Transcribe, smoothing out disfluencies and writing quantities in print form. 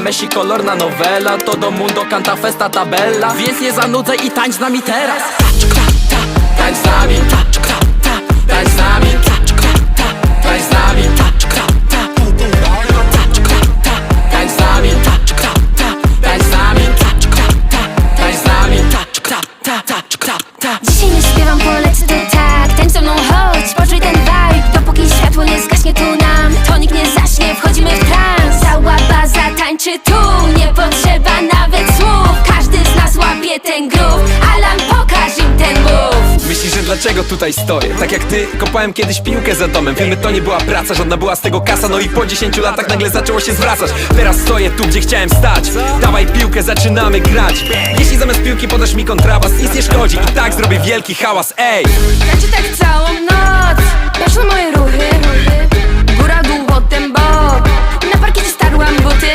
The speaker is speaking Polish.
Messi, kolorna nowela. Todo mundo canta festa tabella. Więc nie zanudzaj i tańcz z nami teraz. Tańcz z nami, tańcz z nami, tańcz z nami, tańcz z nami, tańcz z nami, tańcz z nami. Dzisiaj nie śpiewam, polecę to tak. Tańcz ze mną, chodź, poczuj ten vibe. Dopóki światło nie zgaśnie tu nam, to nikt nie zaśnie, wchodzimy w trans. Cała baza tańczy tu, nie potrzeba nawet słów. Każdy z nas łapie ten groove. Alan, pokaż im ten move. Myślisz, że dlaczego tutaj stoję? Tak jak ty, kopałem kiedyś piłkę za domem. Filmy to nie była praca, żadna była z tego kasa. No i po 10 latach nagle zaczęło się zwracać. Teraz stoję tu, gdzie chciałem stać. Dawaj piłkę, zaczynamy grać. Jeśli zamiast piłki podasz mi kontrabas, nic nie szkodzi, i tak zrobię wielki hałas, ej. Tańczy tak całą noc, patrz na moje ruchy. Góra, dół, potem bok. Na parkiecie starłam buty.